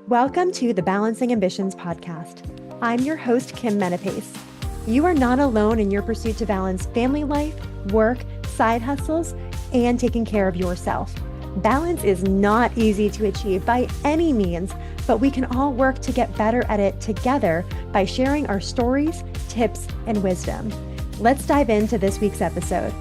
Welcome to the Balancing Ambitions podcast. I'm your host, Kim Menapace. You are not alone in your pursuit to balance family life, work, side hustles, and taking care of yourself. Balance is not easy to achieve by any means, but we can all work to get better at it together by sharing our stories, tips, and wisdom. Let's dive into this week's episode.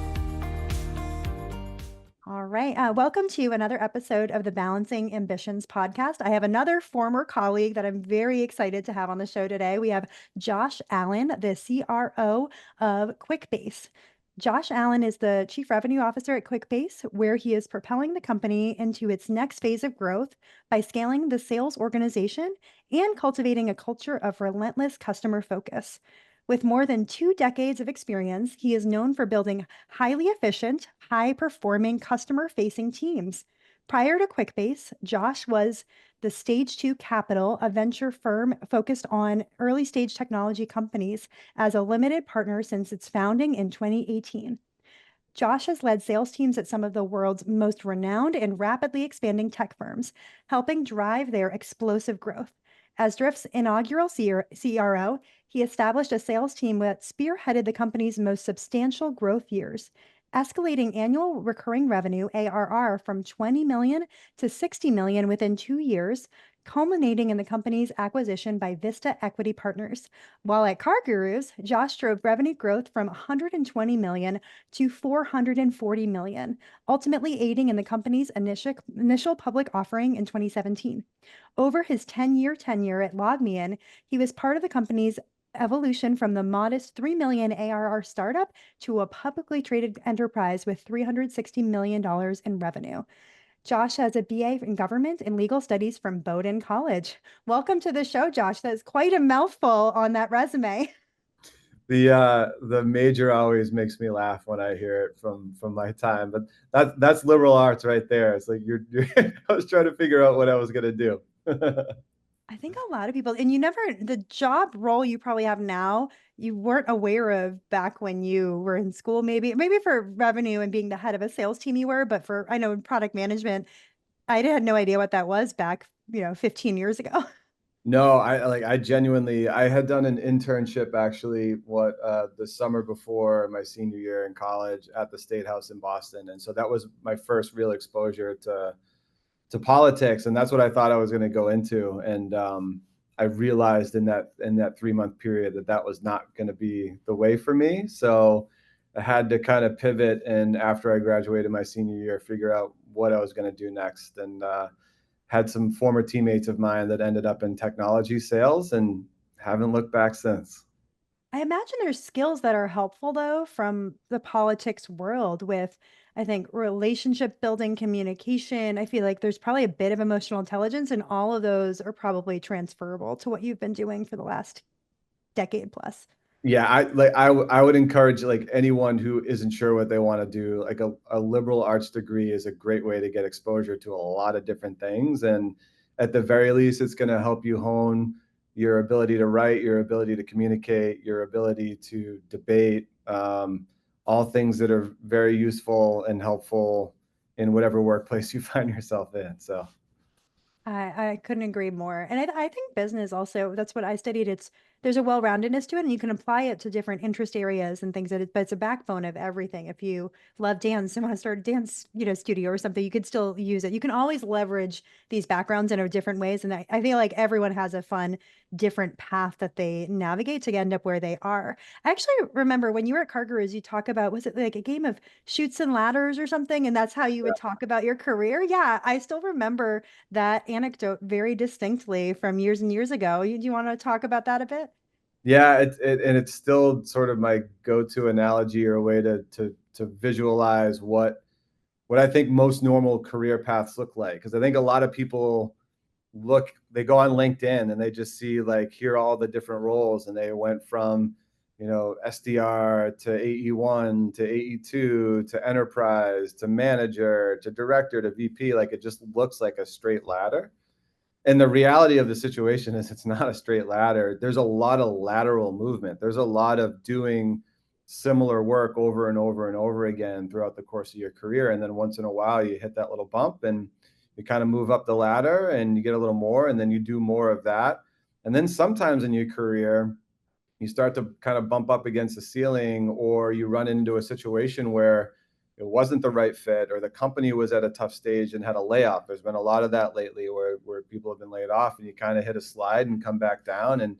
All right. Welcome to another episode of the Balancing Ambitions podcast. I have another former colleague that I'm very excited to have on the show today. We have Josh Allen, the CRO of Quickbase. Josh Allen is the Chief Revenue Officer at Quickbase, where he is propelling the company into its next phase of growth by scaling the sales organization and cultivating a culture of relentless customer focus. With more than 2 decades of experience, he is known for building highly efficient, high-performing customer-facing teams. Prior to Quickbase, Josh was the Stage 2 Capital, a venture firm focused on early-stage technology companies, as a limited partner since its founding in 2018. Josh has led sales teams at some of the world's most renowned and rapidly expanding tech firms, helping drive their explosive growth. As Drift's inaugural CRO, he established a sales team that spearheaded the company's most substantial growth years, escalating annual recurring revenue ARR from 20 million to 60 million within 2 years, culminating in the company's acquisition by Vista Equity Partners. While at CarGurus, Josh drove revenue growth from 120 million to 440 million, ultimately aiding in the company's initial public offering in 2017. Over his 10-year tenure at LogMeIn, he was part of the company's evolution from the modest 3 million ARR startup to a publicly traded enterprise with $360 million in revenue. Josh has a BA in government and legal studies from Bowdoin College. Welcome to the show, Josh. That's quite a mouthful on that resume. The major always makes me laugh when I hear it from my time, but that's liberal arts right there. It's like you're I was trying to figure out what I was gonna do. I think a lot of people, and the job role you probably have now, you weren't aware of back when you were in school, maybe for revenue and being the head of a sales team you were, but I know in product management, I had no idea what that was back, 15 years ago. No, I genuinely I had done an internship actually the summer before my senior year in college at the State House in Boston, and so that was my first real exposure to politics, and that's what I thought I was going to go into. And I realized in that 3-month period that was not going to be the way for me. So I had to kind of pivot, and after I graduated my senior year, figure out what I was going to do next. And had some former teammates of mine that ended up in technology sales and haven't looked back since. I imagine there's skills that are helpful though from the politics world with, I think, relationship building, communication. I feel like there's probably a bit of emotional intelligence, and all of those are probably transferable to what you've been doing for the last decade plus. Yeah, I would encourage like anyone who isn't sure what they want to do, like a liberal arts degree is a great way to get exposure to a lot of different things. And at the very least, it's going to help you hone your ability to write, your ability to communicate, your ability to debate, all things that are very useful and helpful in whatever workplace you find yourself in. So I couldn't agree more. And I think business also, that's what I studied. There's a well-roundedness to it, and you can apply it to different interest areas and things but it's a backbone of everything. If you love dance and want to start a dance, studio or something, you could still use it. You can always leverage these backgrounds in different ways. And I feel like everyone has a fun, different path that they navigate to end up where they are. I actually remember when you were at CarGurus, you talk about, was it like a game of shoots and ladders or something? And that's how you would talk about your career. Yeah, I still remember that anecdote very distinctly from years and years ago. Do you want to talk about that a bit? yeah, and it's still sort of my go-to analogy or a way to visualize what I think most normal career paths look like. Because I think a lot of people they go on LinkedIn and they just see like, here are all the different roles, and they went from, SDR to AE1 to AE2 to enterprise to manager to director to VP. Like it just looks like a straight ladder. And the reality of the situation is it's not a straight ladder. There's a lot of lateral movement. There's a lot of doing similar work over and over and over again throughout the course of your career. And then once in a while you hit that little bump and you kind of move up the ladder and you get a little more, and then you do more of that. And then sometimes in your career, you start to kind of bump up against the ceiling, or you run into a situation where it wasn't the right fit, or the company was at a tough stage and had a layoff. There's been a lot of that lately where people have been laid off, and you kind of hit a slide and come back down, and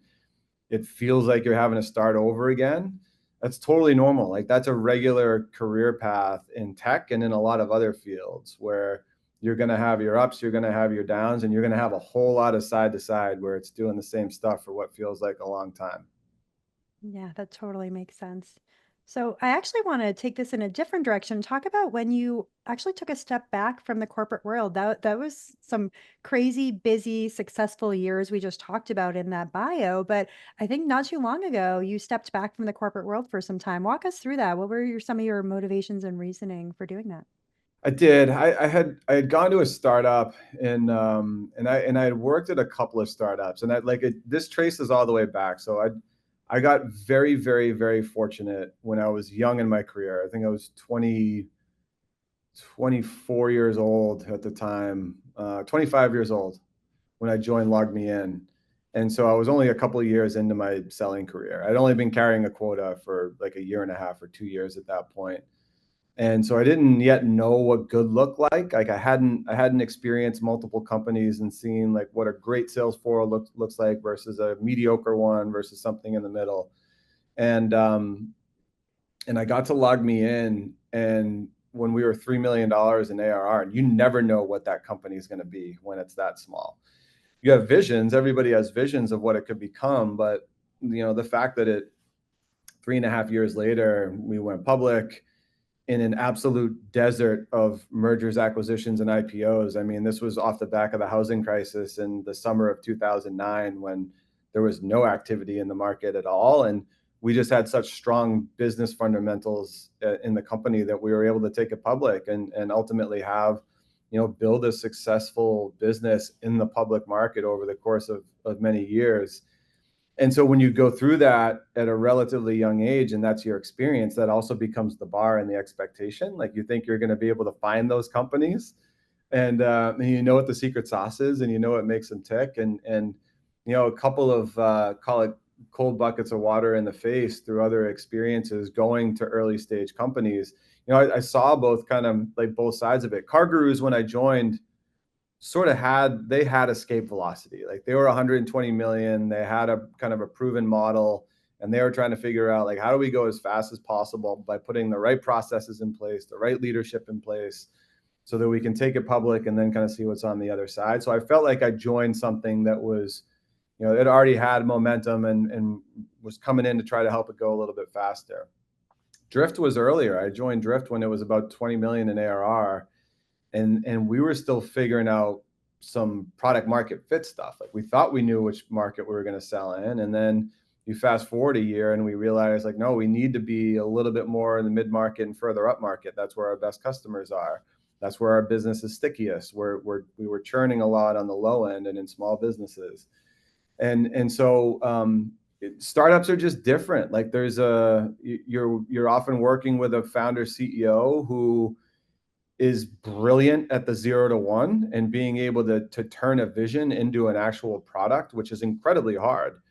it feels like you're having to start over again. That's totally normal. Like, that's a regular career path in tech and in a lot of other fields, where you're going to have your ups, you're going to have your downs, and you're going to have a whole lot of side to side where it's doing the same stuff for what feels like a long time. Yeah, that totally makes sense. So I actually want to take this in a different direction. Talk about when you actually took a step back from the corporate world. That was some crazy, busy, successful years we just talked about in that bio. But I think not too long ago, you stepped back from the corporate world for some time. Walk us through that. What were some of your motivations and reasoning for doing that? I did. I had gone to a startup, and I had worked at a couple of startups, and this traces all the way back. So I got very, very, very fortunate when I was young in my career. I think I was 24 years old at the time, 25 years old when I joined LogMeIn. And so I was only a couple of years into my selling career. I'd only been carrying a quota for like a year and a half or 2 years at that point. And so I didn't yet know what good looked like. Like, I hadn't experienced multiple companies and seen like what a great sales floor looks like versus a mediocre one versus something in the middle. And and I got to LogMeIn, and when we were $3 million in ARR, and you never know what that company is going to be when it's that small. You have visions. Everybody has visions of what it could become, but the fact that 3.5 years later, we went public in an absolute desert of mergers, acquisitions, and IPOs. I mean, this was off the back of the housing crisis in the summer of 2009, when there was no activity in the market at all. And we just had such strong business fundamentals in the company that we were able to take it public and ultimately have, build a successful business in the public market over the course of many years. And so when you go through that at a relatively young age, and that's your experience, that also becomes the bar and the expectation. Like, you think you're going to be able to find those companies, and you know what the secret sauce is, and you know what makes them tick. And a couple of call it cold buckets of water in the face through other experiences going to early stage companies. I saw both, kind of like both sides of it. CarGurus, when I joined, they had escape velocity. Like, they were 120 million. They had a kind of a proven model, and they were trying to figure out, like, how do we go as fast as possible by putting the right processes in place, the right leadership in place, so that we can take it public and then kind of see what's on the other side. So I felt like I joined something that was, it already had momentum and was coming in to try to help it go a little bit faster. Drift was earlier. I joined Drift when it was about 20 million in ARR, and we were still figuring out some product market fit stuff. Like, we thought we knew which market we were going to sell in, and then you fast forward a year and we realized, like, no, we need to be a little bit more in the mid market and further up market. That's where our best customers are. That's where our business is stickiest. We were churning a lot on the low end and in small businesses, and so startups are just different. Like, you're often working with a founder CEO who is brilliant at the 0 to 1 and being able to turn a vision into an actual product, which is incredibly hard.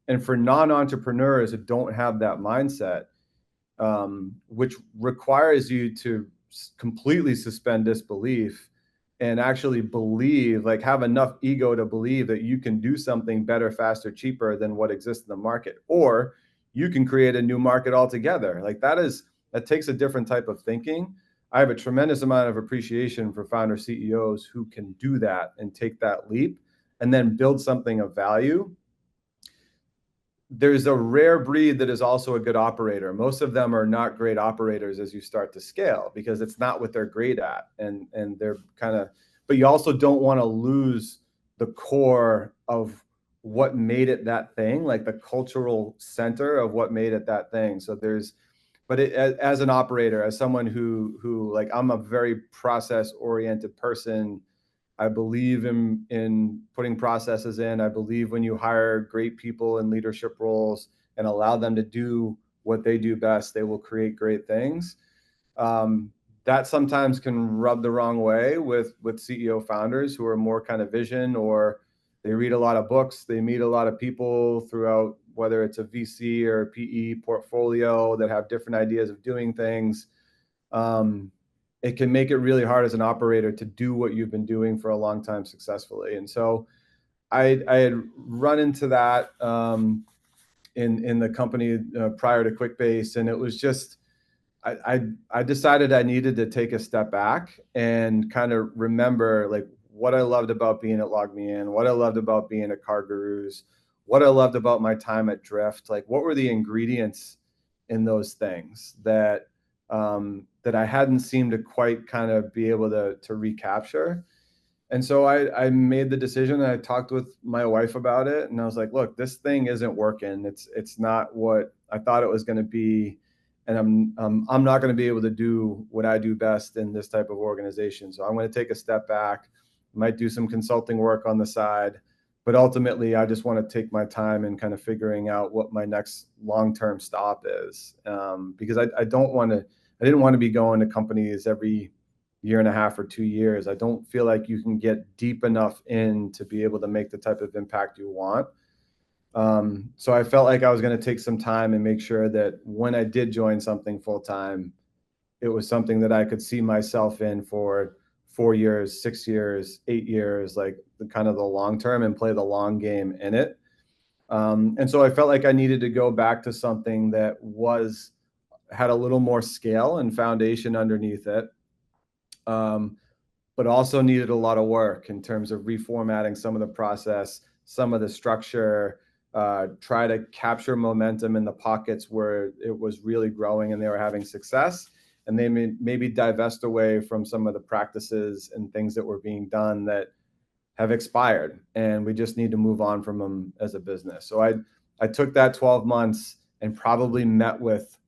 And for non-entrepreneurs who don't have that mindset, which requires you to completely suspend disbelief and actually believe, like, have enough ego to believe that you can do something better, faster, cheaper than what exists in the market, or you can create a new market altogether. Like, that takes a different type of thinking. I have a tremendous amount of appreciation for founder CEOs who can do that and take that leap and then build something of value. There's a rare breed that is also a good operator. Most of them are not great operators as you start to scale, because it's not what they're great at. And they're kind of, but you also don't want to lose the core of what made it that thing, like the cultural center of what made it that thing. So as an operator, as someone who like, I'm a very process oriented person. I believe in putting processes in. I believe when you hire great people in leadership roles and allow them to do what they do best, they will create great things. that sometimes can rub the wrong way with CEO founders who are more kind of vision, or they read a lot of books, they meet a lot of people throughout, whether it's a VC or a PE portfolio that have different ideas of doing things. It can make it really hard as an operator to do what you've been doing for a long time successfully. And so I had run into that in the company prior to Quickbase, and it was just I decided I needed to take a step back and kind of remember like what I loved about being at LogMeIn, what I loved about being at CarGurus, what I loved about my time at Drift. Like, what were the ingredients in those things that that I hadn't seemed to quite kind of be able to recapture. And so I made the decision, and I talked with my wife about it, and I was like, look, this thing isn't working. It's not what I thought it was going to be, and I'm not going to be able to do what I do best in this type of organization. So I'm going to take a step back. I might do some consulting work on the side, but ultimately I just want to take my time and kind of figuring out what my next long-term stop is, because I didn't want to be going to companies every year and a half or 2 years. I don't feel like you can get deep enough in to be able to make the type of impact you want. So I felt like I was going to take some time and make sure that when I did join something full time, it was something that I could see myself in for 4 years, 6 years, 8 years, like the kind of the long term, and play the long game in it. And so I felt like I needed to go back to something that had a little more scale and foundation underneath it. But also needed a lot of work in terms of reformatting some of the process, some of the structure, try to capture momentum in the pockets where it was really growing and they were having success, and they maybe divest away from some of the practices and things that were being done that have expired, and we just need to move on from them as a business. So I took that 12 months and probably met with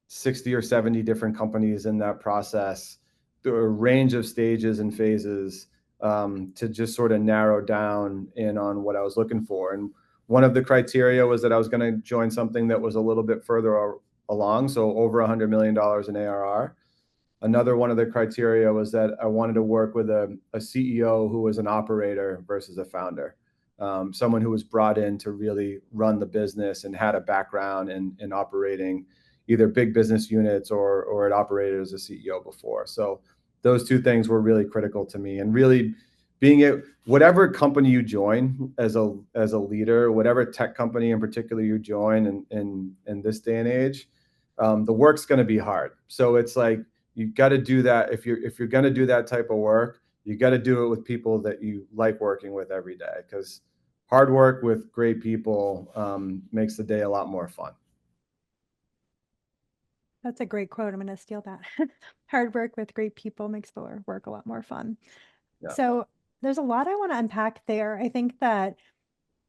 60 or 70 different companies in that process, through a range of stages and phases, to just sort of narrow down in on what I was looking for. And one of the criteria was that I was going to join something that was a little bit further along, so over $100 million in ARR. Another one of the criteria was that I wanted to work with a CEO who was an operator versus a founder, someone who was brought in to really run the business and had a background in operating either big business units or had operated as a CEO before. So those two things were really critical to me, and really being at whatever company you join as a leader, whatever tech company in particular you join in this day and age, the work's going to be hard. So it's like, you got to do that. If you're going to do that type of work, you got to do it with people that you like working with every day, because hard work with great people makes the day a lot more fun. That's a great quote. I'm going to steal that. Hard work with great people makes the work a lot more fun. Yeah. So there's a lot I want to unpack there. I think that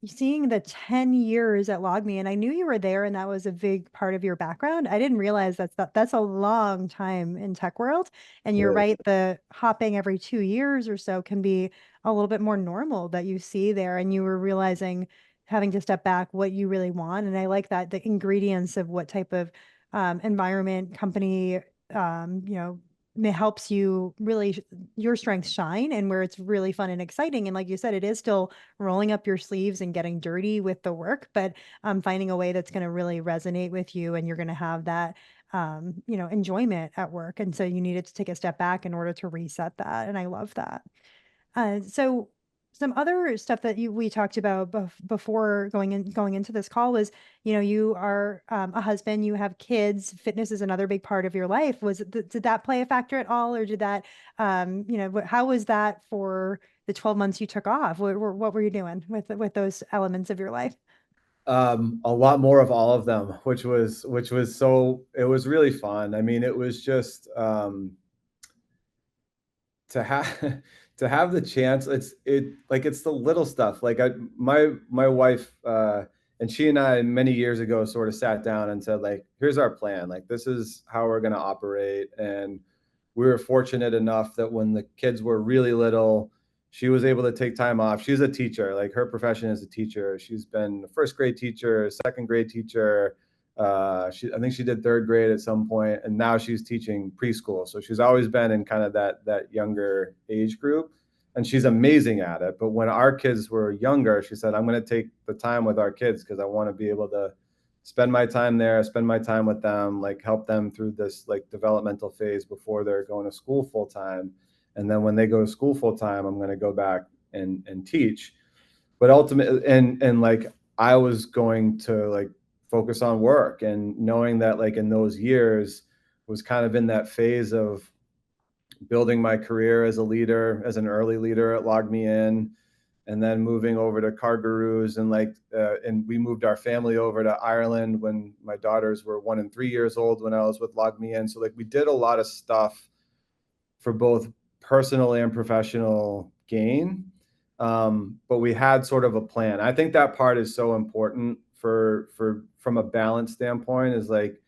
seeing the 10 years at LogMeIn, and I knew you were there and that was a big part of your background. I didn't realize that's a long time in tech world. And you're right, the hopping every 2 years or so can be a little bit more normal that you see there. And you were realizing, having to step back, what you really want. And I like that, the ingredients of what type of environment, company, helps you really your strengths shine, and where it's really fun and exciting. And like you said, it is still rolling up your sleeves and getting dirty with the work, but finding a way that's going to really resonate with you, and you're going to have that enjoyment at work. And so you needed to take a step back in order to reset that. And I love that. So some other stuff that we talked about before going into this call was, you are a husband, you have kids, fitness is another big part of your life. Did that play a factor at all, or did that, how was that for the 12 months you took off? What were you doing with those elements of your life? A lot more of all of them, which was so, it was really fun. I mean, it was just to have to have the chance. It's the little stuff. Like my wife, and she and I many years ago sort of sat down and said, like, here's our plan, like this is how we're going to operate. And we were fortunate enough that when the kids were really little, she was able to take time off. She's a teacher, like her profession is a teacher. She's been a first grade teacher, second grade teacher, I think she did third grade at some point, and now she's teaching preschool. So she's always been in kind of that younger age group, and she's amazing at it. But when our kids were younger, she said, "I'm going to take the time with our kids because I want to be able to spend my time there, spend my time with them, like help them through this like developmental phase before they're going to school full time. And then when they go to school full time, I'm going to go back and teach." But ultimately, and like I was going to like focus on work, and knowing that like in those years was kind of in that phase of building my career as a leader, as an early leader at LogMeIn, and then moving over to CarGurus, and and we moved our family over to Ireland when my daughters were 1 and 3 years old when I was with LogMeIn. So like we did a lot of stuff for both personal and professional gain. But we had sort of a plan. I think that part is so important for from a balance standpoint, is like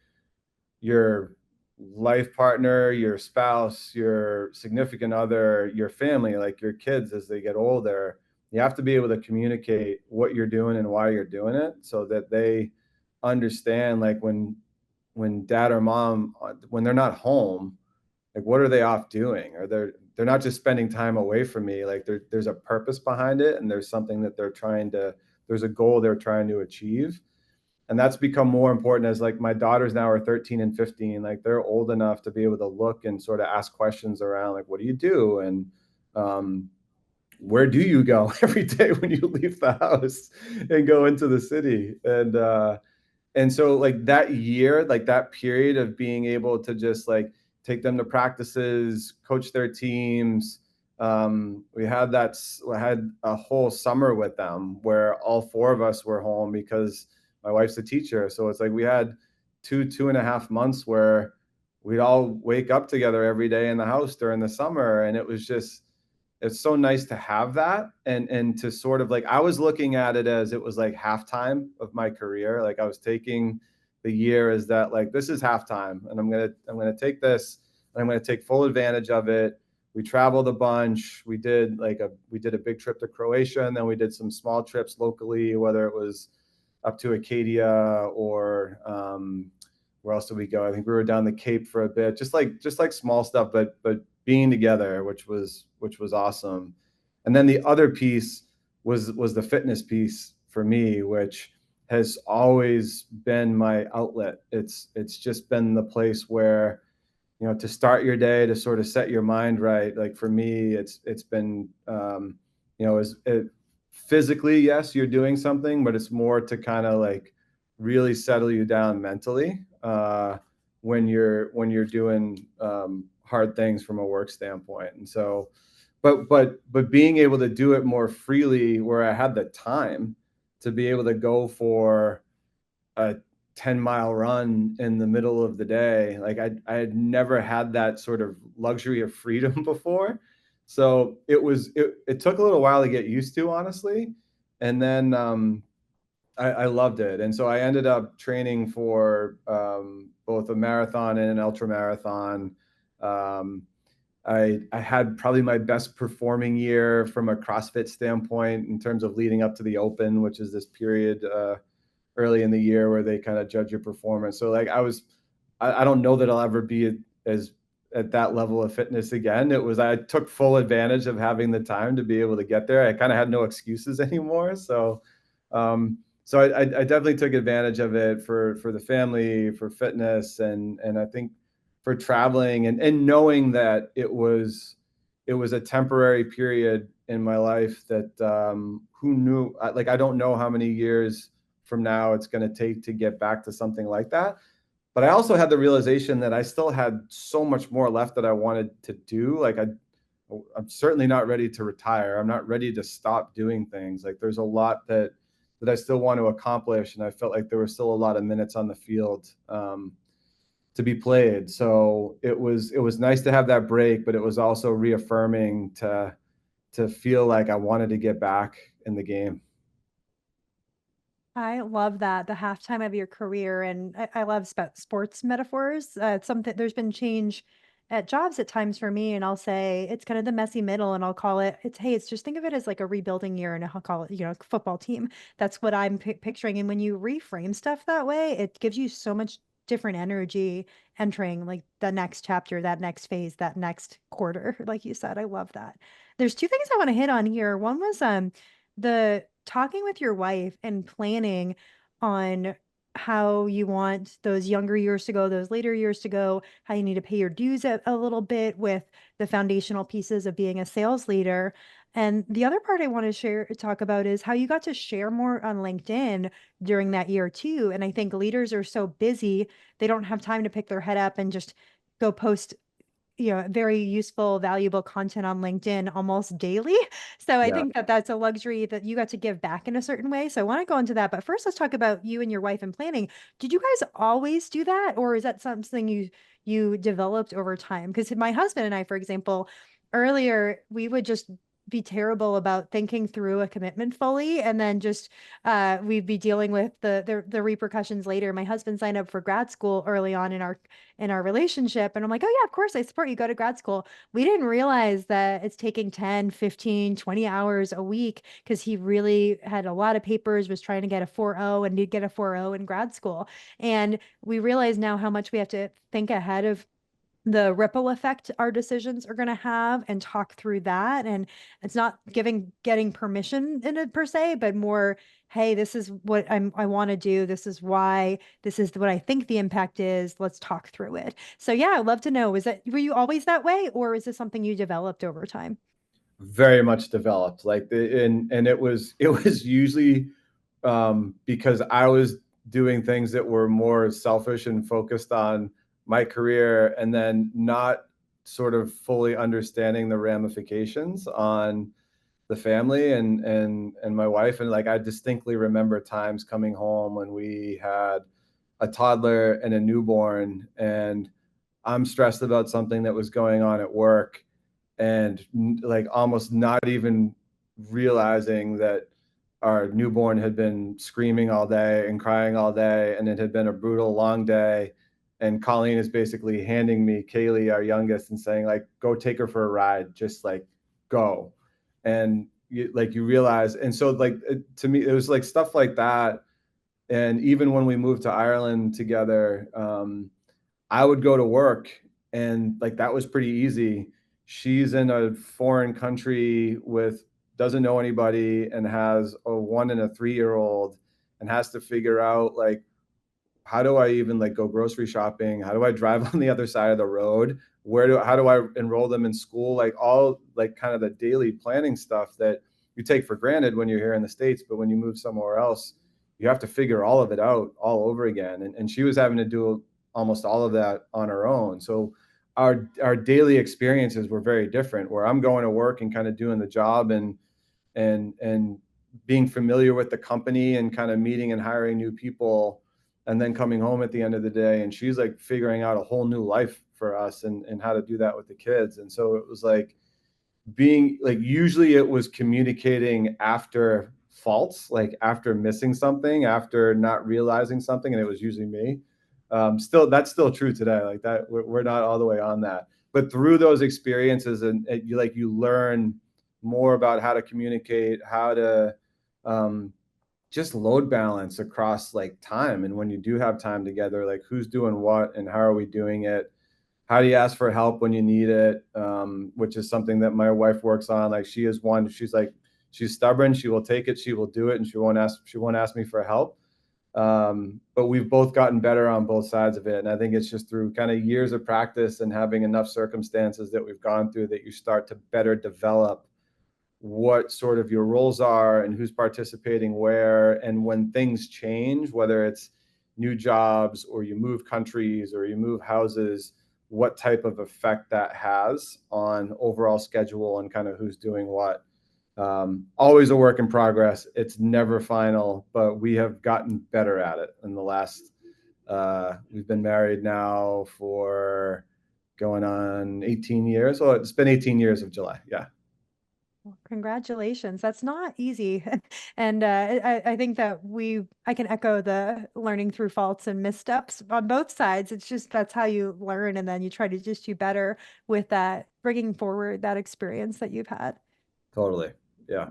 your life partner, your spouse, your significant other, your family, like your kids as they get older. You have to be able to communicate what you're doing and why you're doing it so that they understand, like when dad or mom, when they're not home, like what are they off doing? Or they're not just spending time away from me. Like there's a purpose behind it, and there's something that there's a goal they're trying to achieve. And that's become more important as like my daughters now are 13 and 15. Like they're old enough to be able to look and sort of ask questions around like, what do you do? And um, where do you go every day when you leave the house and go into the city? And so like that year, like that period of being able to just like take them to practices, coach their teams. We had a whole summer with them where all four of us were home because my wife's a teacher. So it's like we had 2.5 months where we'd all wake up together every day in the house during the summer. And it's so nice to have that, and to sort of like, I was looking at it as it was like halftime of my career. Like I was taking the year as that, like, this is halftime, and I'm gonna take this, and I'm gonna take full advantage of it. We traveled a bunch. We did a big trip to Croatia, and then we did some small trips locally, whether it was up to Acadia or where else did we go? I think we were down the Cape for a bit, just like small stuff, but being together, which was awesome. And then the other piece was the fitness piece for me, which has always been my outlet. It's just been the place where, to start your day, to sort of set your mind right. Like for me, it's been physically, yes, you're doing something, but it's more to kind of like really settle you down mentally when you're doing hard things from a work standpoint. And so, but being able to do it more freely, where I had the time to be able to go for a 10-mile run in the middle of the day. Like I had never had that sort of luxury of freedom before. So it took a little while to get used to, honestly. And then I loved it. And so I ended up training for both a marathon and an ultra marathon. Um, I had probably my best performing year from a CrossFit standpoint in terms of leading up to the Open, which is this period early in the year where they kind of judge your performance. So like I don't know that I'll ever be as at that level of fitness again. I took full advantage of having the time to be able to get there. I kind of had no excuses anymore. So I definitely took advantage of it for the family, for fitness, and I think for traveling, and knowing that it was a temporary period in my life that who knew, like I don't know how many years from now it's going to take to get back to something like that. But I also had the realization that I still had so much more left that I wanted to do. Like I'm certainly not ready to retire. I'm not ready to stop doing things. Like there's a lot that I still want to accomplish, and I felt like there were still a lot of minutes on the field to be played. So it was nice to have that break, but it was also reaffirming to feel like I wanted to get back in the game. I love that, the halftime of your career, and I love sports metaphors. It's something, there's been change at jobs at times for me, and I'll say it's kind of the messy middle, and I'll call it, hey, it's just think of it as like a rebuilding year, and I'll call it, football team. That's what I'm picturing. And when you reframe stuff that way, it gives you so much different energy entering like the next chapter, that next phase, that next quarter. Like you said, I love that. There's two things I want to hit on here. One was the talking with your wife and planning on how you want those younger years to go, those later years to go, how you need to pay your dues a little bit with the foundational pieces of being a sales leader. And the other part I want to talk about is how you got to share more on LinkedIn during that year too. And I think leaders are so busy, they don't have time to pick their head up and just go post very useful, valuable content on LinkedIn almost daily. So I Yeah. think that that's a luxury that you got to give back in a certain way. So I want to go into that. But first, let's talk about you and your wife and planning. Did you guys always do that, or is that something you developed over time? Because my husband and I, for example, earlier we would just be terrible about thinking through a commitment fully, and then just we'd be dealing with the repercussions later. My husband signed up for grad school early on in our relationship. And I'm like, oh yeah, of course I support you, go to grad school. We didn't realize that it's taking 10, 15, 20 hours a week because he really had a lot of papers, was trying to get a 4.0 and did get a 4.0 in grad school. And we realize now how much we have to think ahead of the ripple effect our decisions are going to have and talk through that. And it's not getting permission in it per se, but more, hey, this is what I want to do, this is why, this is what I think the impact is, let's talk through it. So yeah, I'd love to know, were you always that way, or is this something you developed over time? Very much developed. And it was usually because I was doing things that were more selfish and focused on my career, and then not sort of fully understanding the ramifications on the family and my wife. And like, I distinctly remember times coming home when we had a toddler and a newborn, and I'm stressed about something that was going on at work, and like almost not even realizing that our newborn had been screaming all day and crying all day, and it had been a brutal long day. And Colleen is basically handing me Kaylee, our youngest, and saying, like, go take her for a ride, just like go. And you realize, and so like to me, it was like stuff like that. And even when we moved to Ireland together, I would go to work, and like that was pretty easy. She's in a foreign country with doesn't know anybody, and has a 1 and a 3-year old, and has to figure out like, how do I even like go grocery shopping? How do I drive on the other side of the road? How do I enroll them in school? Like all like kind of the daily planning stuff that you take for granted when you're here in the States, but when you move somewhere else, you have to figure all of it out all over again. And she was having to do almost all of that on her own. So our daily experiences were very different, where I'm going to work and kind of doing the job, and being familiar with the company and kind of meeting and hiring new people, and then coming home at the end of the day, and she's like figuring out a whole new life for us, and how to do that with the kids. And so it was like being like, usually it was communicating after faults, like after missing something, after not realizing something, and it was usually me. Still, that's still true today. Like that, we're not all the way on that, but through those experiences, and you learn more about how to communicate, how to just load balance across like time. And when you do have time together, like who's doing what and how are we doing it? How do you ask for help when you need it? Which is something that my wife works on. Like she is one, she's stubborn. She will take it. She will do it. And she won't ask me for help. But we've both gotten better on both sides of it. And I think it's just through kind of years of practice and having enough circumstances that we've gone through that you start to better develop what sort of your roles are and who's participating where. And when things change, whether it's new jobs or you move countries or you move houses, what type of effect that has on overall schedule and kind of who's doing what. Always a work in progress. It's never final, but we have gotten better at it in the last, we've been married now for going on 18 years. Well, it's been 18 years of July. Yeah. Well, congratulations. That's not easy. And I think that I can echo the learning through faults and missteps on both sides. It's just that's how you learn. And then you try to just do better with that, bringing forward that experience that you've had. Totally. Yeah.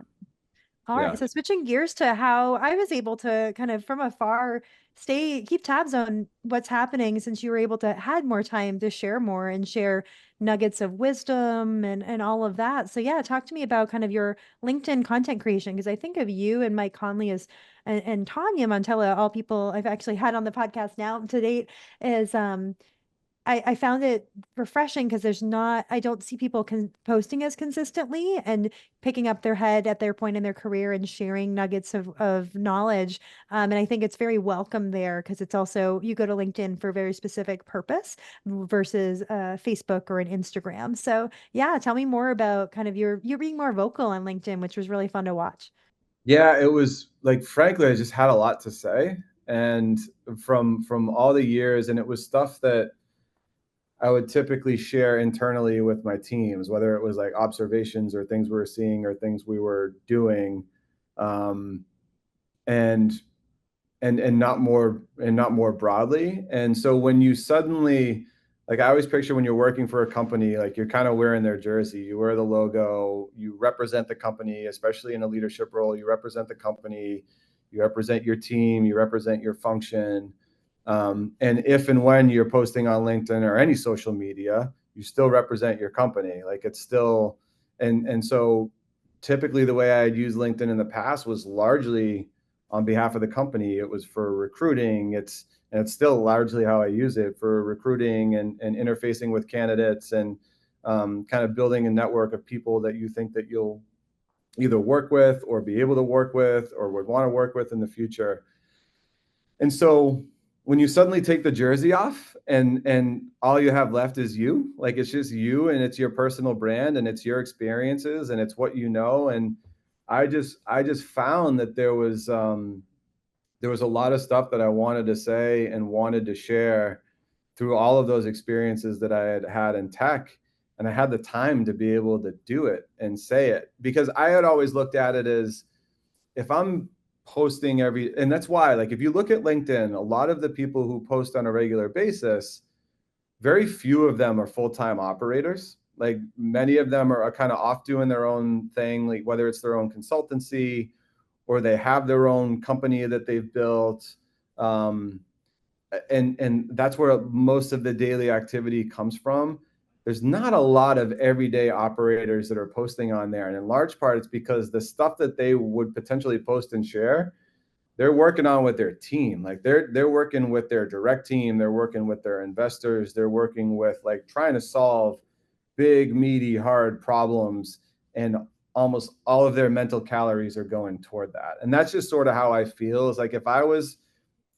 All right. Yeah. So switching gears to how I was able to kind of from afar keep tabs on what's happening since you were able to had more time to share more and share nuggets of wisdom and all of that. So yeah, talk to me about kind of your LinkedIn content creation because I think of you and Mike Conley as and Tanya Montella, all people I've actually had on the podcast now to date, is I found it refreshing because I don't see people posting as consistently and picking up their head at their point in their career and sharing nuggets of knowledge. And I think it's very welcome there because it's also, you go to LinkedIn for a very specific purpose versus Facebook or an Instagram. So yeah, tell me more about kind of you're being more vocal on LinkedIn, which was really fun to watch. Yeah, it was like, frankly, I just had a lot to say. And from all the years, and it was stuff that I would typically share internally with my teams, whether it was like observations or things we were seeing or things we were doing. Um, and not more broadly. And so when you suddenly, like, I always picture when you're working for a company, like you're kind of wearing their jersey, you wear the logo, you represent the company, especially in a leadership role, you represent the company, you represent your team, you represent your function. And if and when you're posting on LinkedIn or any social media, you still represent your company. Like, it's still, and so typically the way I'd use LinkedIn in the past was largely on behalf of the company. It was for recruiting. It's still largely how I use it, for recruiting and interfacing with candidates, and kind of building a network of people that you think that you'll either work with or be able to work with or would want to work with in the future. And so when you suddenly take the jersey off and all you have left is you, like, it's just you and it's your personal brand and it's your experiences and it's what you know. And I just found that there was a lot of stuff that I wanted to say and wanted to share through all of those experiences that I had had in tech. And I had the time to be able to do it and say it, because I had always looked at it as, if I'm posting and that's why, like, if you look at LinkedIn, a lot of the people who post on a regular basis, very few of them are full-time operators. Like, many of them are kind of off doing their own thing, like whether it's their own consultancy or they have their own company that they've built. Um, and that's where most of the daily activity comes from. There's not a lot of everyday operators that are posting on there. And in large part, it's because the stuff that they would potentially post and share, they're working on with their team. Like, they're working with their direct team, they're working with their investors, they're working with, like, trying to solve big, meaty, hard problems. And almost all of their mental calories are going toward that. And that's just sort of how I feel. Is like, if I was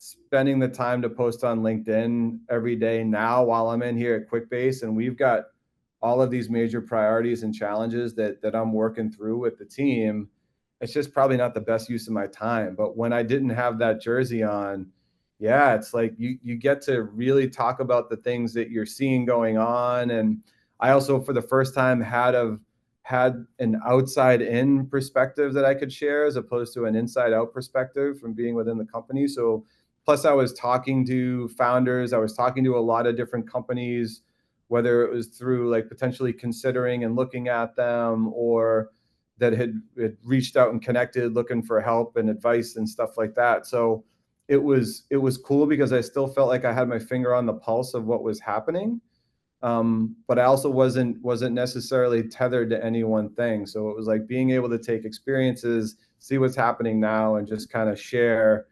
spending the time to post on LinkedIn every day now while I'm in here at Quickbase, and we've got all of these major priorities and challenges that I'm working through with the team, it's just probably not the best use of my time. But when I didn't have that jersey on, yeah, it's like you get to really talk about the things that you're seeing going on. And I also, for the first time, had an outside in perspective that I could share, as opposed to an inside out perspective from being within the company. So plus, I was talking to founders, I was talking to a lot of different companies, whether it was through, like, potentially considering and looking at them, or that had reached out and connected looking for help and advice and stuff like that. So it was cool because I still felt like I had my finger on the pulse of what was happening. But I also wasn't necessarily tethered to any one thing. So it was like being able to take experiences, see what's happening now, and just kind of share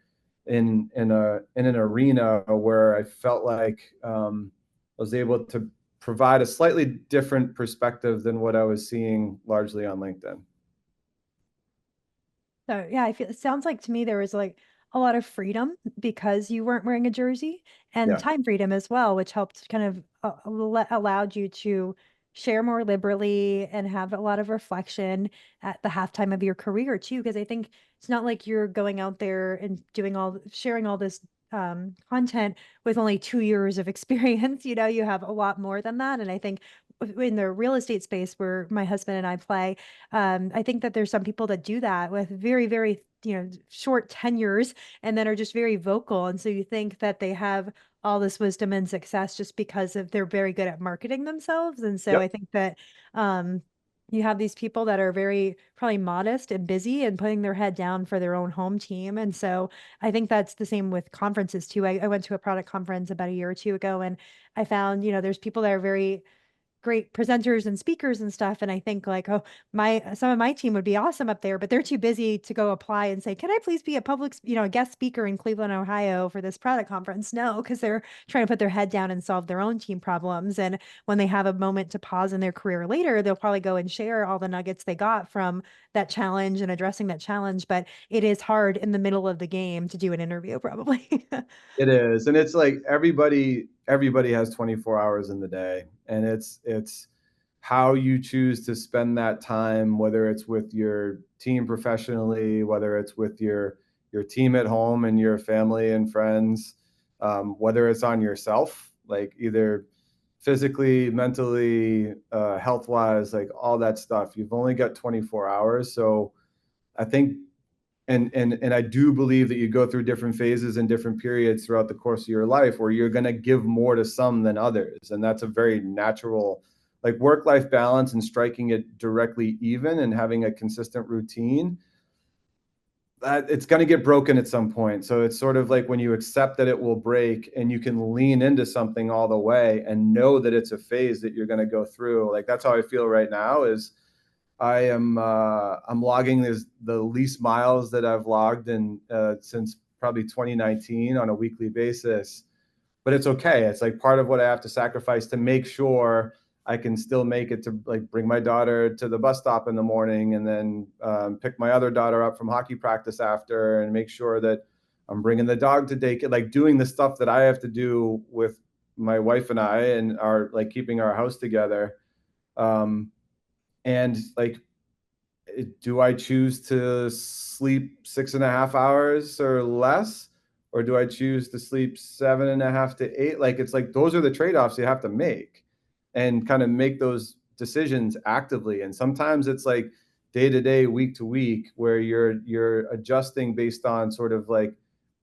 in an arena where I felt like I was able to provide a slightly different perspective than what I was seeing largely on LinkedIn. So yeah, I feel it sounds like to me there was like a lot of freedom because you weren't wearing a jersey and Yeah. time freedom as well, which helped kind of allowed you to share more liberally and have a lot of reflection at the halftime of your career too. Because I think it's not like you're going out there and doing sharing all this content with only 2 years of experience. You have a lot more than that. And I think in the real estate space where my husband and I play, I think that there's some people that do that with very, very, short tenures and then are just very vocal. And so you think that they have all this wisdom and success just because of they're very good at marketing themselves. And so I Yep. think that um, you have these people that are very probably modest and busy and putting their head down for their own home team. And so I think that's the same with conferences too. I went to a product conference about a year or two ago, and I found, there's people that are very great presenters and speakers and stuff. And I think like, oh, some of my team would be awesome up there, but they're too busy to go apply and say, can I please be a a guest speaker in Cleveland, Ohio for this product conference? No, because they're trying to put their head down and solve their own team problems. And when they have a moment to pause in their career later, they'll probably go and share all the nuggets they got from that challenge and addressing that challenge. But it is hard in the middle of the game to do an interview, probably. It is, and it's like everybody has 24 hours in the day, and it's how you choose to spend that time, whether it's with your team professionally, whether it's with your team at home and your family and friends, whether it's on yourself, like either physically, mentally, health wise, like all that stuff. You've only got 24 hours, so I think and I do believe that you go through different phases and different periods throughout the course of your life where you're going to give more to some than others, and that's a very natural, like work-life balance and striking it directly even and having a consistent routine. That it's going to get broken at some point. So it's sort of like when you accept that it will break and you can lean into something all the way and know that it's a phase that you're going to go through. Like that's how I feel right now is I'm logging the least miles that I've logged in since probably 2019 on a weekly basis. But it's okay. It's like part of what I have to sacrifice to make sure I can still make it to like bring my daughter to the bus stop in the morning and then pick my other daughter up from hockey practice after and make sure that I'm bringing the dog to daycare, like doing the stuff that I have to do with my wife and I and our like keeping our house together. Um, and like do I choose to sleep 6.5 hours or less? Or do I choose to sleep 7.5 to 8? Like, it's like those are the trade offs you have to make and kind of make those decisions actively. And sometimes it's like day to day, week to week, where you're adjusting based on sort of like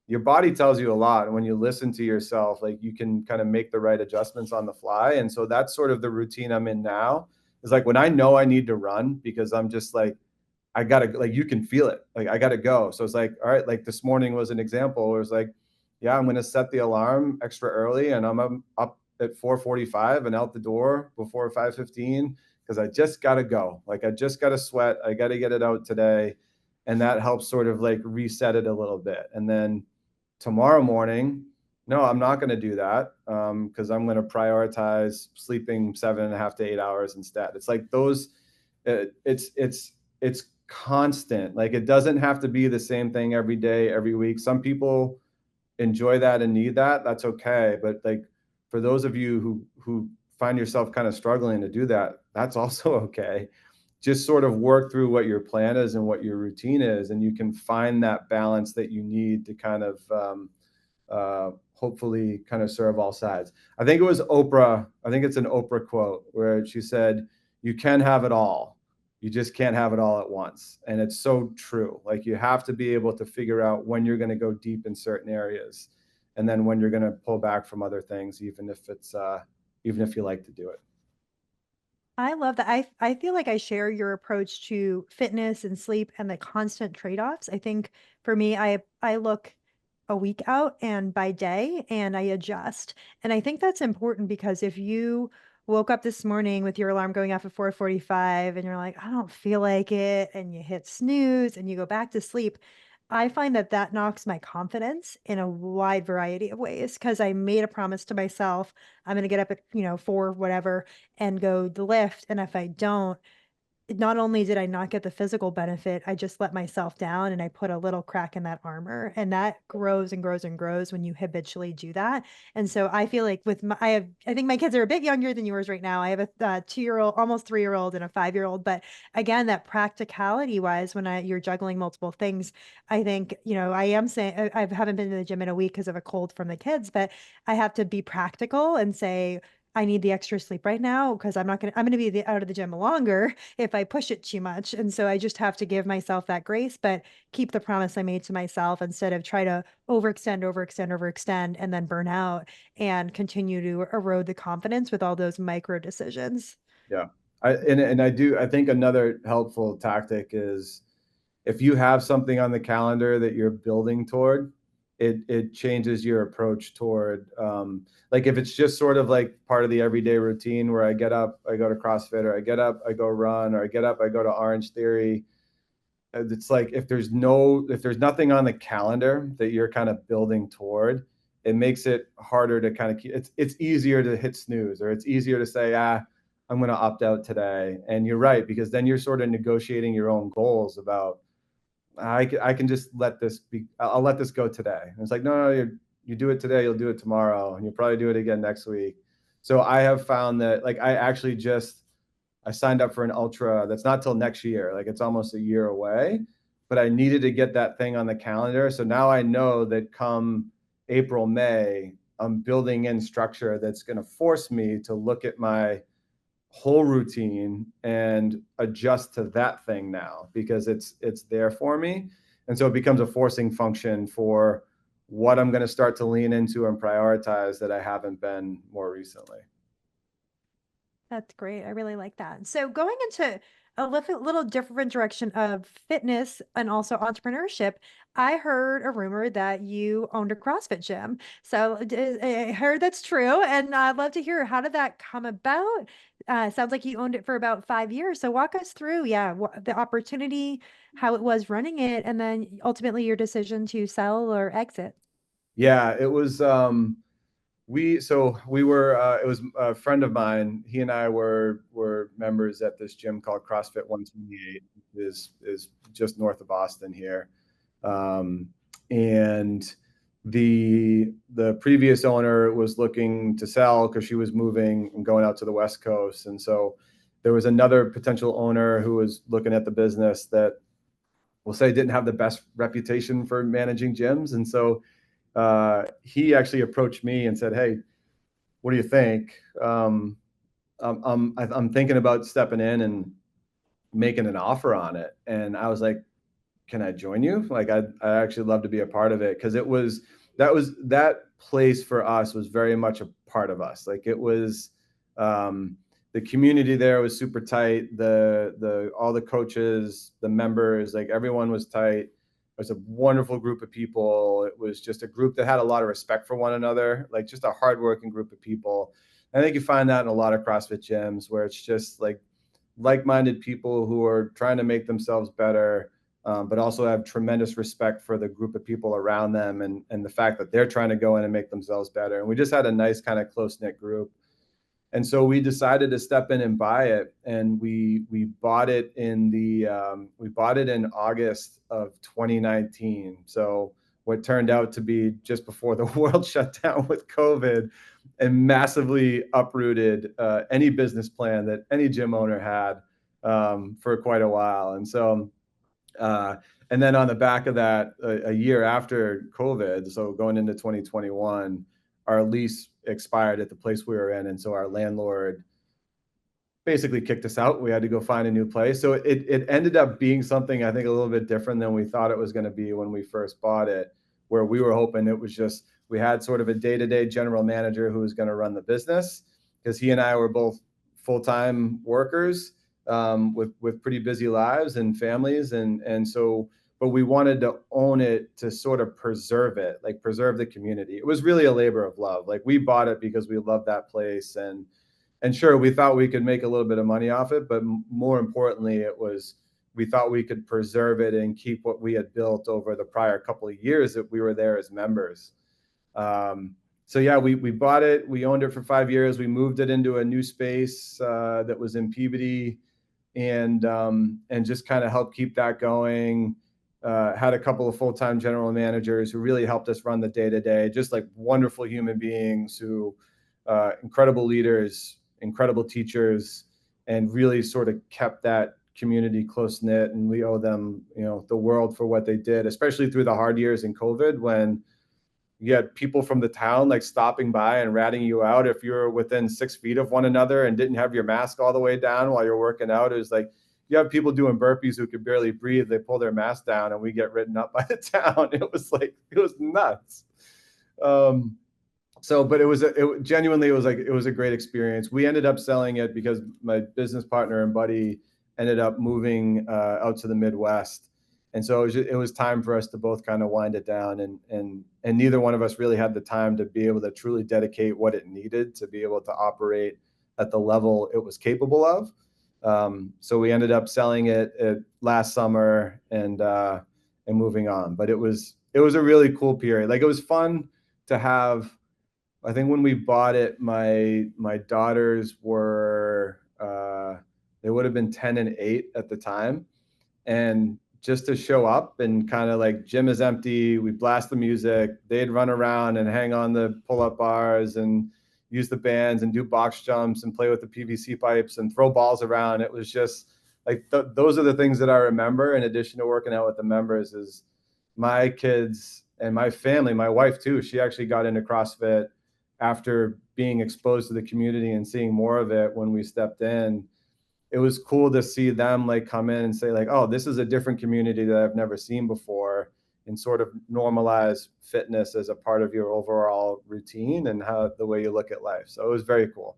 your body tells you a lot. And when you listen to yourself, like you can kind of make the right adjustments on the fly. And so that's sort of the routine I'm in now. Is like when I know I need to run because I'm just like, I gotta like you can feel it. Like I gotta go. So it's like, all right, like this morning was an example where it's like, yeah, I'm gonna set the alarm extra early and I'm up at 4:45 and out the door before 5:15 because I just gotta go. Like I just gotta sweat. I gotta get it out today. And that helps sort of like reset it a little bit. And then tomorrow morning, no, I'm not going to do that because I'm going to prioritize sleeping 7.5 to 8 hours instead. It's like those, it's constant. Like it doesn't have to be the same thing every day, every week. Some people enjoy that and need that. That's okay. But like for those of you who find yourself kind of struggling to do that, that's also okay. Just sort of work through what your plan is and what your routine is, and you can find that balance that you need to kind of hopefully kind of serve all sides. I think it was Oprah. I think it's an Oprah quote where she said, "You can have it all. You just can't have it all at once." And it's so true. Like you have to be able to figure out when you're going to go deep in certain areas, and then when you're going to pull back from other things, even if you like to do it. I love that. I feel like I share your approach to fitness and sleep and the constant trade-offs. I think for me, I look a week out and by day and I adjust. And I think that's important because if you woke up this morning with your alarm going off at 4:45 and you're like, I don't feel like it, and you hit snooze and you go back to sleep, I find that that knocks my confidence in a wide variety of ways because I made a promise to myself. I'm going to get up at, 4, whatever, and go the lift. And if I don't, not only did I not get the physical benefit, I just let myself down and I put a little crack in that armor. And that grows and grows and grows when you habitually do that. And so I feel like I think my kids are a bit younger than yours right now. I have a 2-year-old, almost 3-year-old, and a 5-year-old. But again, that practicality wise, when you're juggling multiple things, I think, I am saying I haven't been to the gym in a week because of a cold from the kids, but I have to be practical and say, I need the extra sleep right now because I'm going to be out of the gym longer if I push it too much. And so I just have to give myself that grace, but keep the promise I made to myself instead of try to overextend, and then burn out and continue to erode the confidence with all those micro decisions. Yeah. I think another helpful tactic is if you have something on the calendar that you're building toward, it changes your approach toward, like if it's just sort of like part of the everyday routine where I get up, I go to CrossFit, or I get up, I go run, or I get up, I go to Orange Theory. It's like if there's nothing on the calendar that you're kind of building toward, it makes it harder to kind of keep. It's easier to hit snooze, or it's easier to say, I'm going to opt out today. And you're right, because then you're sort of negotiating your own goals about, I can just let this be. I'll let this go today. And it's like, no, you do it today, you'll do it tomorrow, and you'll probably do it again next week. So I have found that, like, I signed up for an ultra that's not till next year. Like, it's almost a year away, but I needed to get that thing on the calendar. So now I know that come April, May, I'm building in structure that's going to force me to look at my whole routine and adjust to that thing now, because it's there for me. And so it becomes a forcing function for what I'm going to start to lean into and prioritize that I haven't been more recently. That's great. I really like that. So going into a little different direction of fitness and also entrepreneurship, I heard a rumor that you owned a CrossFit gym. So I heard that's true, and I'd love to hear, how did that come about? Sounds like you owned it for about 5 years. So walk us through, yeah, the opportunity, how it was running it, and then ultimately your decision to sell or exit. Yeah, it was we were it was a friend of mine. He and I were members at this gym called CrossFit 128, is just north of Boston here. Um, and the previous owner was looking to sell because she was moving and going out to the West Coast. And so there was another potential owner who was looking at the business that, we'll say, didn't have the best reputation for managing gyms. And so he actually approached me and said, "Hey, what do you think? I'm thinking about stepping in and making an offer on it." And I was like, "Can I join you? Like, I actually love to be a part of it." Because that place for us was very much a part of us. Like, it was, the community there was super tight. The all the coaches, the members, like, everyone was tight. It was a wonderful group of people. It was just a group that had a lot of respect for one another, like just a hardworking group of people. I think you find that in a lot of CrossFit gyms, where it's just like-minded people who are trying to make themselves better, but also have tremendous respect for the group of people around them, and the fact that they're trying to go in and make themselves better. And we just had a nice kind of close-knit group. And so we decided to step in and buy it, and we bought it in August of 2019. So what turned out to be just before the world shut down with COVID, and massively uprooted any business plan that any gym owner had, for quite a while. And so and then on the back of that, a year after COVID, so going into 2021, our lease expired at the place we were in. And so our landlord basically kicked us out. We had to go find a new place. So it ended up being something, I think, a little bit different than we thought it was going to be when we first bought it, where we were hoping it was just, we had sort of a day-to-day general manager who was going to run the business, because he and I were both full-time workers, with pretty busy lives and families. And so, but we wanted to own it to sort of preserve it, like preserve the community. It was really a labor of love. Like, we bought it because we loved that place, and sure, we thought we could make a little bit of money off it, but more importantly, we thought we could preserve it and keep what we had built over the prior couple of years that we were there as members. So yeah, we bought it, we owned it for 5 years. We moved it into a new space that was in Peabody, and just kind of helped keep that going. Had a couple of full-time general managers who really helped us run the day-to-day, just like wonderful human beings who, incredible leaders, incredible teachers, and really sort of kept that community close knit. And we owe them, the world for what they did, especially through the hard years in COVID when you had people from the town like stopping by and ratting you out if you were within 6 feet of one another and didn't have your mask all the way down while you're working out. It was like you have people doing burpees who could barely breathe. They pull their mask down and we get written up by the town. It was nuts. But genuinely, it was a great experience. We ended up selling it because my business partner and buddy ended up moving out to the Midwest. And so it was time for us to both kind of wind it down, and neither one of us really had the time to be able to truly dedicate what it needed to be able to operate at the level it was capable of. So we ended up selling it last summer and moving on. But it was a really cool period. Like, it was fun to have. I think when we bought it, my daughters were they would have been 10 and 8 at the time, and just to show up and kind of like, gym is empty, we blast the music, they'd run around and hang on the pull-up bars and use the bands and do box jumps and play with the PVC pipes and throw balls around. It was just like those are the things that I remember, in addition to working out with the members. Is my kids and my family, my wife too, she actually got into CrossFit after being exposed to the community and seeing more of it when we stepped in. It was cool to see them like come in and say like, oh, this is a different community that I've never seen before, and sort of normalize fitness as a part of your overall routine and how the way you look at life. So it was very cool.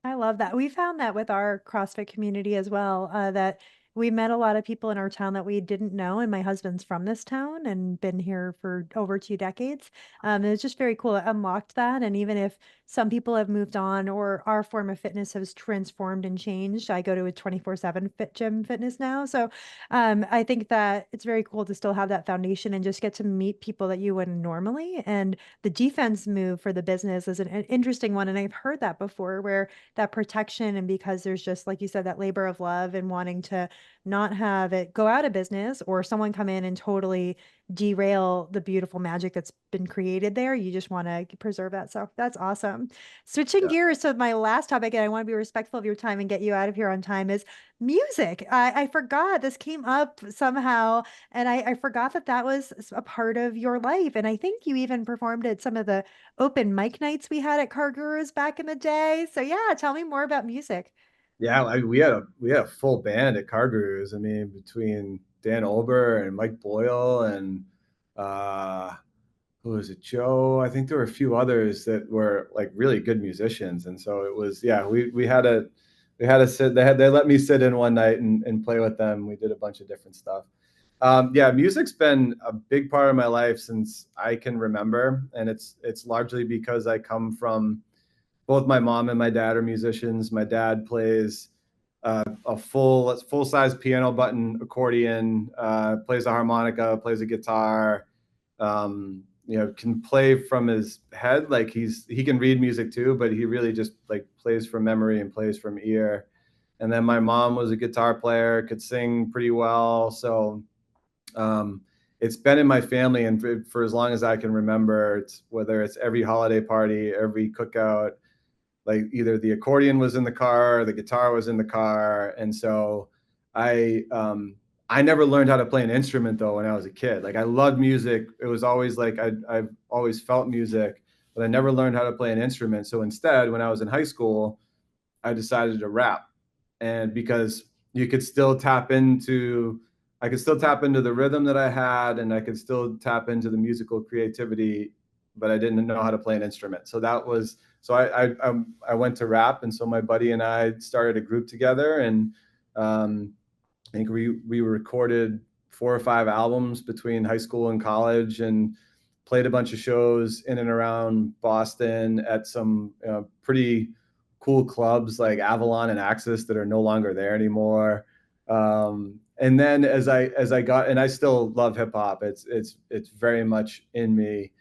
I love that. We found that with our CrossFit community as well, that we met a lot of people in our town that we didn't know. And my husband's from this town and been here for over 2 decades. It was just very cool. It unlocked that. And even if some people have moved on or our form of fitness has transformed and changed, I go to a 24/7 fit gym fitness now. So I think that it's very cool to still have that foundation and just get to meet people that you wouldn't normally. And the defense move for the business is an interesting one. And I've heard that before, where that protection, and because there's just, like you said, that labor of love and wanting to not have it go out of business or someone come in and totally derail the beautiful magic that's been created there. You just want to preserve that. So that's awesome. Switching Yeah. gears. So my last topic, and I want to be respectful of your time and get you out of here on time, is music. I forgot this came up somehow, and I forgot that that was a part of your life. And I think you even performed at some of the open mic nights we had at CarGurus back in the day. So yeah, tell me more about music. Yeah, we had a full band at CarGurus. I mean, between Dan Ober and Mike Boyle and uh, who was it, Joe? I think there were a few others that were like really good musicians, and so it was, yeah. We had a sit. They let me sit in one night and play with them. We did a bunch of different stuff. Yeah, music's been a big part of my life since I can remember, and it's largely because I come from, both my mom and my dad are musicians. My dad plays a full size piano button accordion, plays a harmonica, plays a guitar. Can play from his head. Like he can read music too, but he really just like plays from memory and plays from ear. And then my mom was a guitar player, could sing pretty well. So it's been in my family, and for as long as I can remember. Whether it's every holiday party, every cookout, like either the accordion was in the car or the guitar was in the car. And so I never learned how to play an instrument though when I was a kid. Like, I loved music. It was always like I've always felt music, but I never learned how to play an instrument. So instead, when I was in high school, I decided to rap. And because you could still tap into I could still tap into the rhythm that I had, and I could still tap into the musical creativity, but I didn't know how to play an instrument. So I went to rap, and so my buddy and I started a group together, and I think we recorded 4 or 5 albums between high school and college, and played a bunch of shows in and around Boston at some pretty cool clubs like Avalon and Axis that are no longer there anymore. And then as I got, and I still love hip hop. It's very much in me.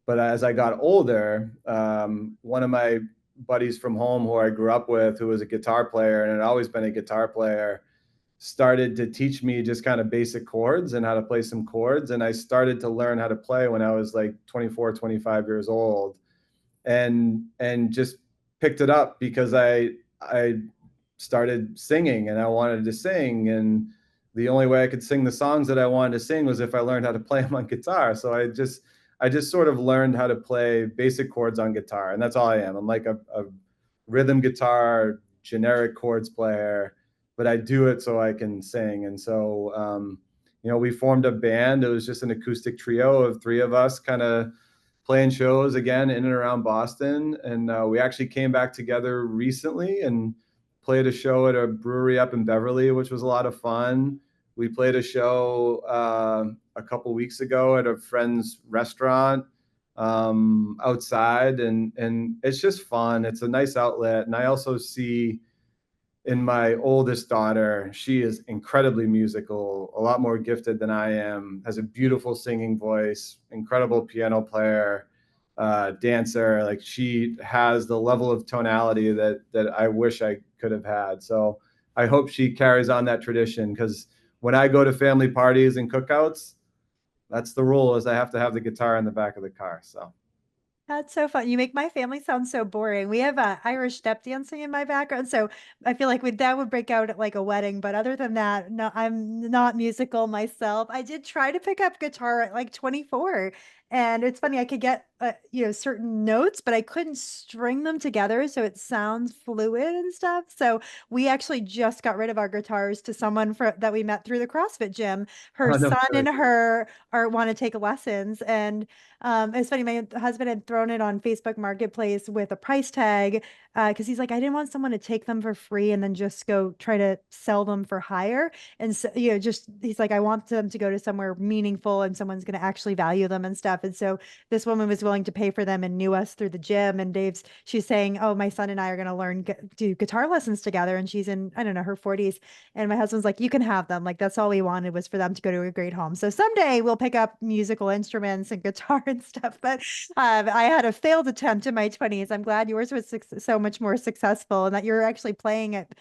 But as I got older, one of my buddies from home who I grew up with, who was a guitar player and had always been a guitar player, started to teach me just kind of basic chords and how to play some chords. And I started to learn how to play when I was like 24, 25 years old, and just picked it up because I started singing and I wanted to sing. And the only way I could sing the songs that I wanted to sing was if I learned how to play them on guitar. So I just sort of learned how to play basic chords on guitar, and that's all I am. I'm like a rhythm guitar, generic chords player, but I do it so I can sing. And so, we formed a band. It was just an acoustic trio of three of us, kind of playing shows again in and around Boston. And we actually came back together recently and played a show at a brewery up in Beverly, which was a lot of fun. We played a show a couple weeks ago at a friend's restaurant outside, and it's just fun. It's a nice outlet. And I also see in my oldest daughter, she is incredibly musical, a lot more gifted than I am, has a beautiful singing voice, incredible piano player, dancer. Like, she has the level of tonality that I wish I could have had. So I hope she carries on that tradition, because when I go to family parties and cookouts, that's the rule, is I have to have the guitar in the back of the car. So That's so fun. You make my family sound so boring. We have Irish step dancing in my background, so I feel like that would break out at like a wedding. But other than that, no, I'm not musical myself. I did try to pick up guitar at like 24, and it's funny. I could get certain notes, but I couldn't string them together so it sounds fluid and stuff. So we actually just got rid of our guitars to someone that we met through the CrossFit gym. Her oh, no son and kidding. her are want to take lessons, and it's funny. My husband had thrown it on Facebook Marketplace with a price tag because he's like, I didn't want someone to take them for free and then just go try to sell them for higher. And so, just he's like, I want them to go to somewhere meaningful and someone's going to actually value them and stuff. And so this woman was willing to pay for them and knew us through the gym. And she's saying, oh, my son and I are going to do guitar lessons together. And she's in, I don't know, her 40s. And my husband's like, you can have them. Like, that's all we wanted, was for them to go to a great home. So someday we'll pick up musical instruments and guitar and stuff. But I had a failed attempt in my 20s. I'm glad yours was so much more successful, and that you're actually playing at,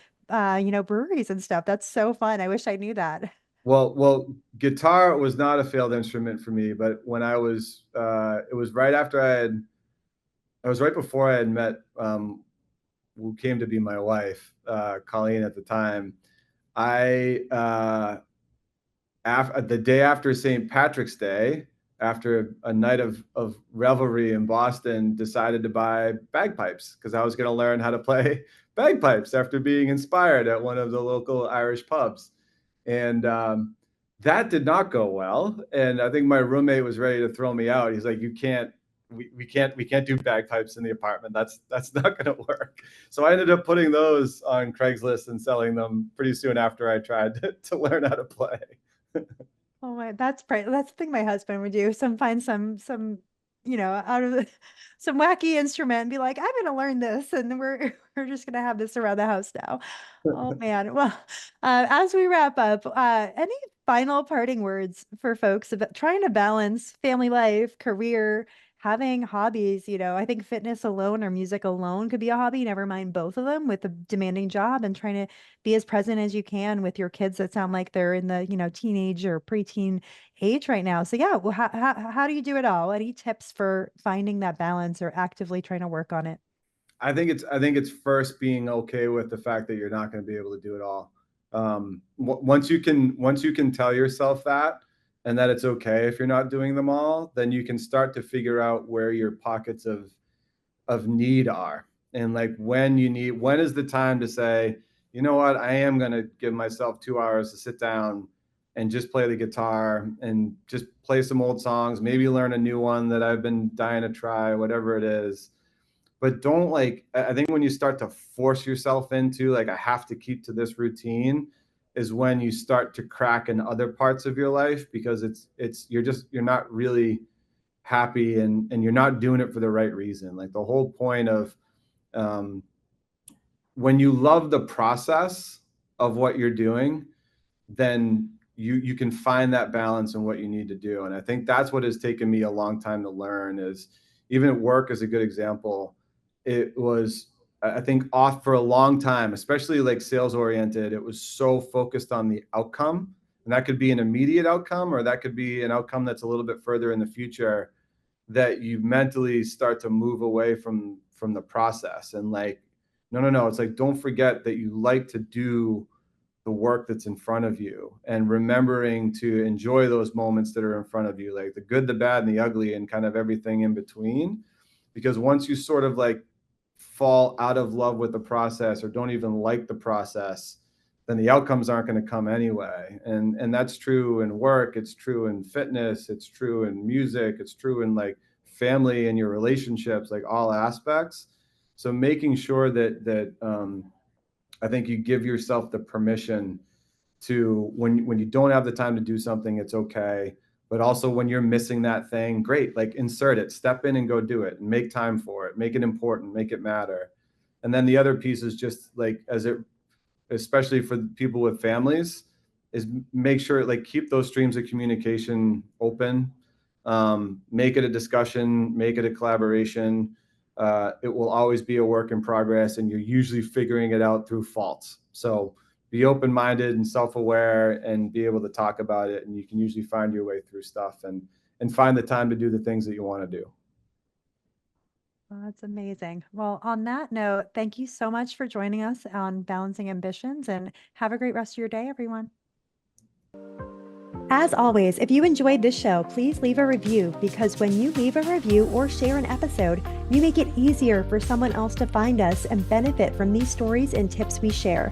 breweries and stuff. That's so fun. I wish I knew that. Well, guitar was not a failed instrument for me, but when it was right after it was right before I had met who came to be my wife, Colleen at the time. I the day after St. Patrick's Day, after a night of revelry in Boston, decided to buy bagpipes because I was going to learn how to play bagpipes after being inspired at one of the local Irish pubs. And that did not go well. And I think my roommate was ready to throw me out. He's like, "You can't, we can't do bagpipes in the apartment. That's not going to work." So I ended up putting those on Craigslist and selling them pretty soon after I tried to learn how to play. Oh my, that's the thing my husband would do. Find some, out of some wacky instrument and be like, I'm gonna learn this, and we're just gonna have this around the house now. Oh man. Well, as we wrap up, any final parting words for folks about trying to balance family life, career, having hobbies? I think fitness alone or music alone could be a hobby, never mind both of them, with a demanding job, and trying to be as present as you can with your kids that sound like they're in the, teenage or preteen age right now. So yeah, well, how do you do it all? Any tips for finding that balance or actively trying to work on it? I think it's first being okay with the fact that you're not going to be able to do it all. Once you can tell yourself that, and that it's okay if you're not doing them all, then you can start to figure out where your pockets of need are, and like when is the time to say, you know what, I am going to give myself 2 hours to sit down and just play the guitar and just play some old songs, maybe learn a new one that I've been dying to try, whatever it is. But don't, like, I think when you start to force yourself into, like, I have to keep to this routine, is when you start to crack in other parts of your life, because you're not really happy, and you're not doing it for the right reason. Like, the whole point of um, when you love the process of what you're doing, then you can find that balance in what you need to do. And I think that's what has taken me a long time to learn. Is even at work is a good example. it was, I think, off for a long time, especially like sales oriented. It was so focused on the outcome, and that could be an immediate outcome, or that could be an outcome that's a little bit further in the future, that you mentally start to move away from the process. And like, no, it's like, don't forget that you like to do the work that's in front of you, and remembering to enjoy those moments that are in front of you, like the good, the bad, and the ugly, and kind of everything in between. Because once you sort of like fall out of love with the process, or don't even like the process, then the outcomes aren't going to come anyway. And that's true in work, it's true in fitness, it's true in music, it's true in like family and your relationships, like all aspects. So making sure that I think you give yourself the permission to, when you don't have the time to do something, it's okay. But also when you're missing that thing, great, like insert it, step in and go do it, and make time for it, make it important, make it matter. And then the other piece is just like, especially for people with families, is make sure, like, keep those streams of communication open. Make it a discussion, make it a collaboration. It will always be a work in progress, and you're usually figuring it out through faults. So be open-minded and self-aware, and be able to talk about it, and you can usually find your way through stuff, and find the time to do the things that you want to do. Well, that's amazing. Well, on that note, thank you so much for joining us on Balancing Ambitions, and have a great rest of your day, everyone. As always, if you enjoyed this show, please leave a review, because when you leave a review or share an episode, you make it easier for someone else to find us and benefit from these stories and tips we share.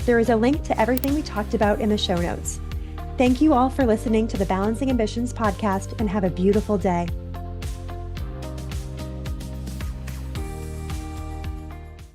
There is a link to everything we talked about in the show notes. Thank you all for listening to the Balancing Ambitions podcast, and have a beautiful day.